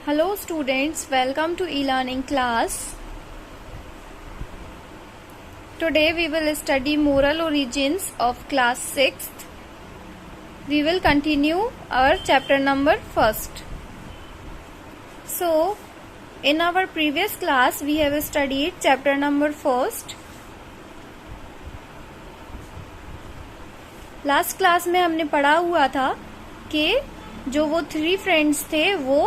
Hello students, welcome to e-learning class. Today we will study moral origins of class 6th. We will continue our chapter number 1st. So, in our previous class we have studied chapter number 1st. Last class में हमने पढ़ा हुआ था कि जो वो 3 friends थे वो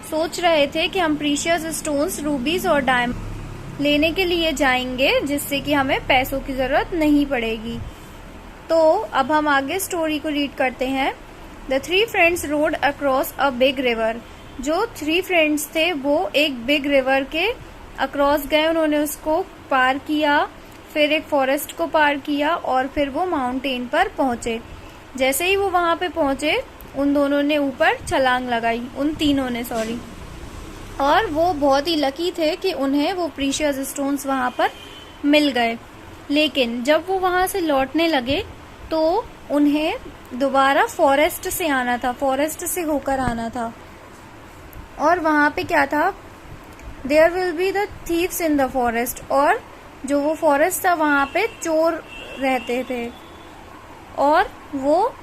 सोच रहे थे कि हम प्रीशियस स्टोन्स, रूबीज और डायमंड लेने के लिए जाएंगे जिससे कि हमें पैसों की जरूरत नहीं पड़ेगी। तो अब हम आगे स्टोरी को रीड करते हैं। The 3 friends road across a big river. जो 3 फ्रेंड्स थे वो एक बिग रिवर के अक्रॉस गए, उन्होंने उसको पार किया, फिर एक फॉरेस्ट को पार किया और फिर वो माउंटेन पर पहुंचे। जैसे ही वो वहां पे पहुंचे उन दोनों ने ऊपर छलांग लगाई, उन तीनों ने सॉरी, और वो बहुत ही लकी थे कि उन्हें वो प्रीशियस स्टोन्स वहां पर मिल गए। लेकिन जब वो वहां से लौटने लगे तो उन्हें दोबारा फॉरेस्ट से आना था, फॉरेस्ट से होकर आना था। और वहां पे क्या था, there will be the thieves in the forest. और जो वो फॉरेस्ट था वहां पे चोर रहते थे और वो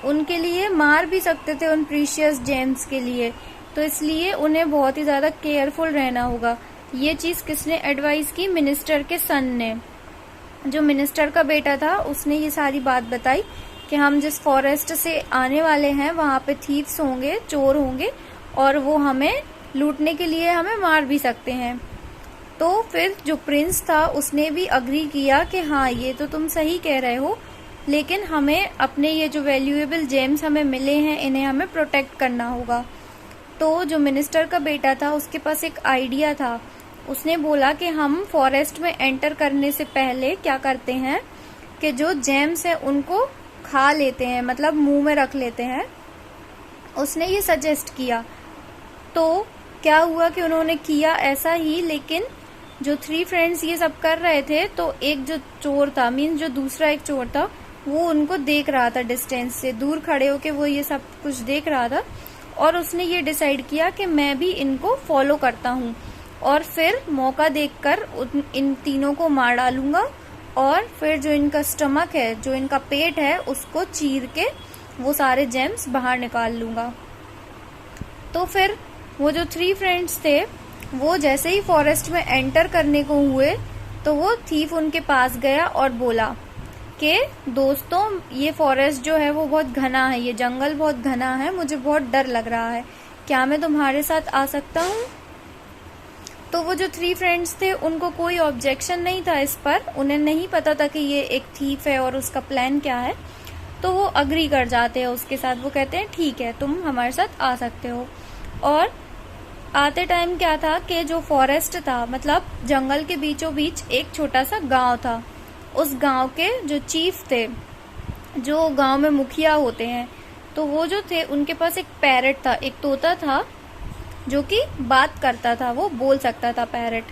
उनके लिए मार भी सकते थे उन प्रीशियस जेम्स के लिए, तो इसलिए उन्हें बहुत ही ज्यादा केयरफुल रहना होगा। ये चीज किसने एडवाइस की? मिनिस्टर के सन ने। जो मिनिस्टर का बेटा था उसने ये सारी बात बताई कि हम जिस फॉरेस्ट से आने वाले हैं वहां पे थीव्स होंगे, चोर होंगे और वो हमें लूटने के लिए हमें मार भी सकते हैं। तो फिर जो प्रिंस था उसने भी अग्री किया कि हाँ ये तो तुम सही कह रहे हो, लेकिन हमें अपने ये जो वैल्यूएबल जेम्स हमें मिले हैं इन्हें हमें प्रोटेक्ट करना होगा। तो जो मिनिस्टर का बेटा था उसके पास एक आइडिया था। उसने बोला कि हम फॉरेस्ट में एंटर करने से पहले क्या करते हैं कि जो जेम्स है उनको खा लेते हैं, मतलब मुंह में रख लेते हैं। उसने ये सजेस्ट किया। तो क्या हुआ कि उन्होंने किया ऐसा ही, लेकिन जो 3 फ्रेंड्स ये सब कर रहे थे तो एक जो चोर था, मीन्स जो दूसरा एक चोर था, वो उनको देख रहा था डिस्टेंस से, दूर खड़े होके वो ये सब कुछ देख रहा था। और उसने ये डिसाइड किया कि मैं भी इनको फॉलो करता हूँ और फिर मौका देखकर इन तीनों को मार डालूंगा और फिर जो इनका स्टमक है, जो इनका पेट है, उसको चीर के वो सारे जेम्स बाहर निकाल लूंगा। तो फिर वो जो 3 फ्रेंड्स थे वो जैसे ही फॉरेस्ट में एंटर करने को हुए तो वो थीफ उनके पास गया और बोला कि दोस्तों ये फॉरेस्ट जो है वो बहुत घना है, ये जंगल बहुत घना है, मुझे बहुत डर लग रहा है, क्या मैं तुम्हारे साथ आ सकता हूँ? तो वो जो 3 फ्रेंड्स थे उनको कोई ऑब्जेक्शन नहीं था इस पर, उन्हें नहीं पता था कि ये एक थीफ है और उसका प्लान क्या है। तो वो अग्री कर जाते हैं उसके साथ, वो कहते हैं ठीक है तुम हमारे साथ आ सकते हो। और आते टाइम क्या था कि जो फॉरेस्ट था, मतलब जंगल के बीचों बीच एक छोटा सा गांव था। उस गांव के जो चीफ थे, जो गांव में मुखिया होते हैं, तो वो जो थे उनके पास एक पैरट था, एक तोता था जो कि बात करता था, वो बोल सकता था पैरट।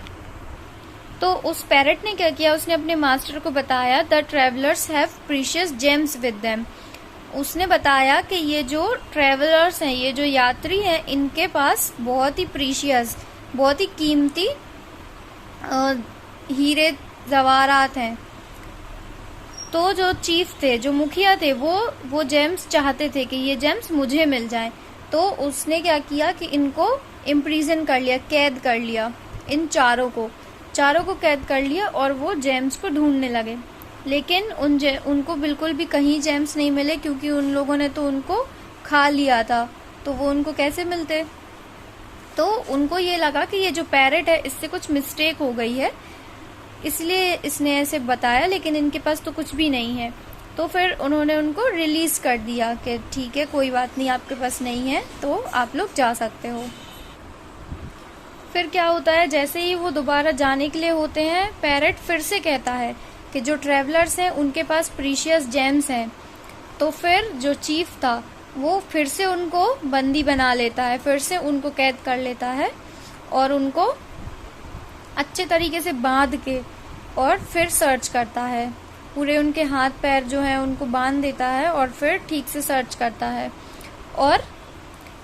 तो उस पैरट ने क्या किया, उसने अपने मास्टर को बताया the travellers have precious James with them. उसने बताया कि ये जो ट्रेवलर्स हैं, ये जो यात्री हैं, इनके पास बहुत ही प्रीशियस, बहुत ही कीमती हीरे जवाहरात हैं। तो जो चीफ थे, जो मुखिया थे, वो जेम्स चाहते थे कि ये जेम्स मुझे मिल जाएं। तो उसने क्या किया कि इनको इम्प्रिजन कर लिया, कैद कर लिया, इन चारों को कैद कर लिया और वो जेम्स को ढूंढने लगे। लेकिन उनको बिल्कुल भी कहीं जेम्स नहीं मिले क्योंकि उन लोगों ने तो उनको खा लिया था, तो वो उनको कैसे मिलते? तो उनको ये लगा कि ये जो पैरट है इससे कुछ मिस्टेक हो गई है, इसलिए इसने ऐसे बताया, लेकिन इनके पास तो कुछ भी नहीं है। तो फिर उन्होंने उनको रिलीज कर दिया कि ठीक है कोई बात नहीं, आपके पास नहीं है तो आप लोग जा सकते हो। फिर क्या होता है, जैसे ही वो दोबारा जाने के लिए होते हैं, पैरट फिर से कहता है कि जो ट्रेवलर्स हैं उनके पास प्रीशियस जेम्स हैं। तो फिर जो चीफ था वो फिर से उनको बंदी बना लेता है, फिर से उनको कैद कर लेता है और उनको अच्छे तरीके से बांध के और फिर सर्च करता है। पूरे उनके हाथ पैर जो हैं उनको बांध देता है और फिर ठीक से सर्च करता है। और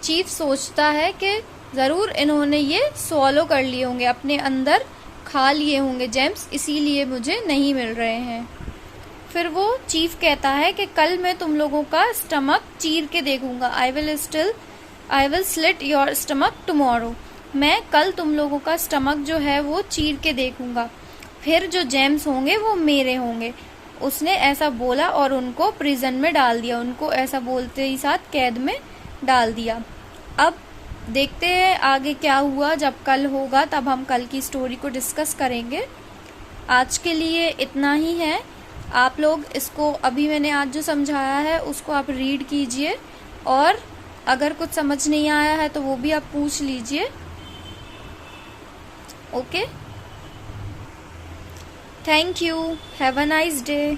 चीफ सोचता है कि ज़रूर इन्होंने ये स्वॉलो कर लिए होंगे, अपने अंदर खा लिए होंगे जेम्स, इसीलिए मुझे नहीं मिल रहे हैं। फिर वो चीफ कहता है कि कल मैं तुम लोगों का स्टमक चीर के देखूंगा। I will slit your stomach tomorrow. मैं कल तुम लोगों का स्टमक जो है वो चीर के देखूंगा, फिर जो जेम्स होंगे वो मेरे होंगे। उसने ऐसा बोला और उनको प्रिजन में डाल दिया, उनको ऐसा बोलते ही साथ कैद में डाल दिया। अब देखते हैं आगे क्या हुआ। जब कल होगा तब हम कल की स्टोरी को डिस्कस करेंगे। आज के लिए इतना ही है। आप लोग इसको, अभी मैंने आज जो समझाया है उसको आप रीड कीजिए, और अगर कुछ समझ नहीं आया है तो वो भी आप पूछ लीजिए। Okay, thank you, have a nice day.